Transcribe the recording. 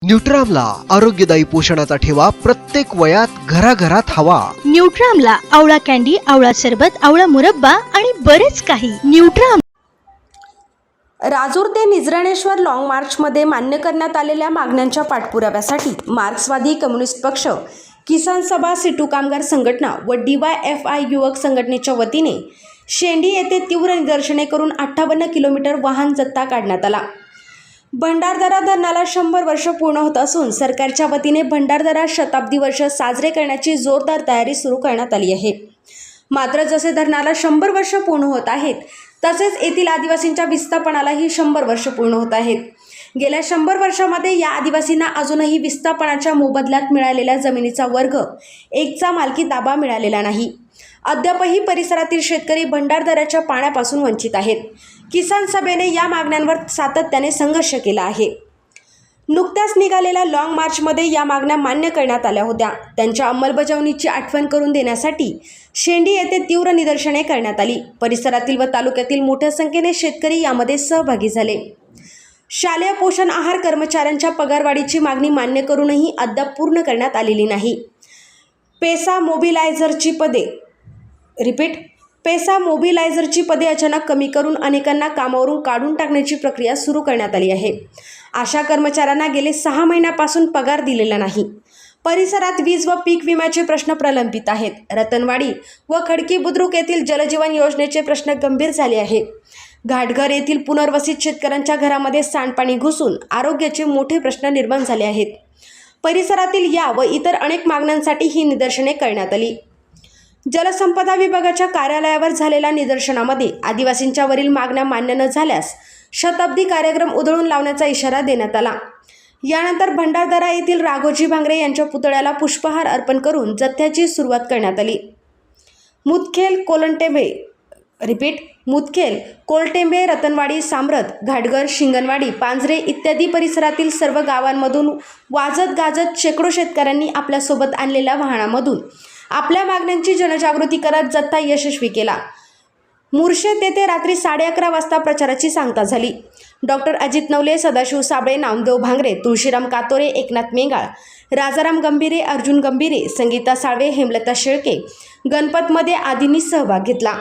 न्यूट्रामला आरोग्यदायी पोषणाचा ठेवा प्रत्येक वयात घराघरात हवा। न्यूट्रामला आवळा कॅन्डी, आवळा सरबत, आवळा मुरब्बा आणि बरेच काही। न्यूट्राम। राजूर ते निजरणेश्वर लॉंग मार्चमध्ये मान्य करण्यात आलेल्या मागण्यांच्या पाठपुराव्यासाठी मार्क्सवादी कम्युनिस्ट पक्ष, किसान सभा, सिटू कामगार संघटना व DYFI युवक संघटनेच्या वतीने शेंडी येथे तीव्र निदर्शने करून 58 किलोमीटर वाहन जत्था काढण्यात आला। भंडारदरा धरणाला 100 वर्ष पूर्ण होत असून सरकारच्या वतीने भंडारदरा शताब्दी वर्ष साजरे करण्याची जोरदार तयारी सुरू करण्यात आली आहे। मात्र जसे धरणाला 100 वर्ष पूर्ण होत आहेत तसेच येथील आदिवासींच्या विस्थापनालाही 100 वर्ष पूर्ण होत आहेत। गेल्या 100 वर्षामध्ये या आदिवासींना अजूनही विस्थापनाच्या मोबदल्यात मिळालेल्या जमिनीचा वर्ग एकचा मालकी ताबा मिळालेला नाही। अद्यापही परिसरातील शेतकरी भंडारदऱ्याच्या पाण्यापासून वंचित आहेत। किसान सभेने या मागण्यांवर सातत्याने संघर्ष केला आहे। नुकत्याच निघालेल्या लॉंग मार्चमध्ये या मागण्या मान्य करण्यात आल्या होत्या। त्यांच्या अंमलबजावणीची आठवण करून देण्यासाठी शेंडी येथे तीव्र निदर्शने करण्यात आली। परिसरातील व तालुक्यातील मोठ्या संख्येने शेतकरी यामध्ये सहभागी झाले। शालेय पोषण आहार कर्मचाऱ्यांच्या पगारवाढीची मागणी मान्य करूनही अद्याप पूर्ण करण्यात आलेली नाही। पेसा मोबिलायझरची पदे अचानक कमी करून अनेकांना कामावरून काढून टाकण्याची प्रक्रिया सुरू करण्यात आली आहे। अशा कर्मचाऱ्यांना गेले 6 महिन्यापासून पगार दिलेला नाही। परिसरात वीज व पीक विम्याचे प्रश्न प्रलंबित आहेत। रतनवाडी व खडकी बुद्रुक येथील जलजीवन योजनेचे प्रश्न गंभीर झाले आहेत। घाटघर येथील पुनर्वसित शेतकऱ्यांच्या घरामध्ये सांडपाणी घुसून आरोग्याचे मोठे प्रश्न निर्माण झाले आहेत। परिसरातील या व इतर अनेक मागण्यांसाठी ही निदर्शने करण्यात आली। जलसंपदा विभागाच्या कार्यालयावर झालेल्या निदर्शनामध्ये आदिवासींच्या वरील मागण्या मान्य न झाल्यास शताब्दी कार्यक्रम उधळून लावण्याचा इशारा देण्यात आला। यानंतर भंडारदरा येथील राघोजी भांगरे यांच्या पुतळ्याला पुष्पहार अर्पण करून जत्थ्याची सुरुवात करण्यात आली। मुदखेल, कोलटेंबे, रतनवाडी, साम्रत, घाटघर, शिंगणवाडी, पांजरे इत्यादी परिसरातील सर्व गावांमधून वाजत गाजत शेकडो शेतकऱ्यांनी आपल्यासोबत आणलेल्या वाहनामधून आपल्या मागण्यांची जनजागृती करत जत्था यशस्वी केला। मुर्शेत येथे रात्री 11:30 वाजता प्रचाराची सांगता झाली। डॉक्टर अजित नवले, सदाशिव साबळे, नामदेव भांगरे, तुळशीराम कातोरे, एकनाथ मेंगाळ, राजाराम गंभीरे, अर्जुन गंभीरे, संगीता साळवे, हेमलता शेळके, गणपत मध्ये आदींनी सहभाग घेतला।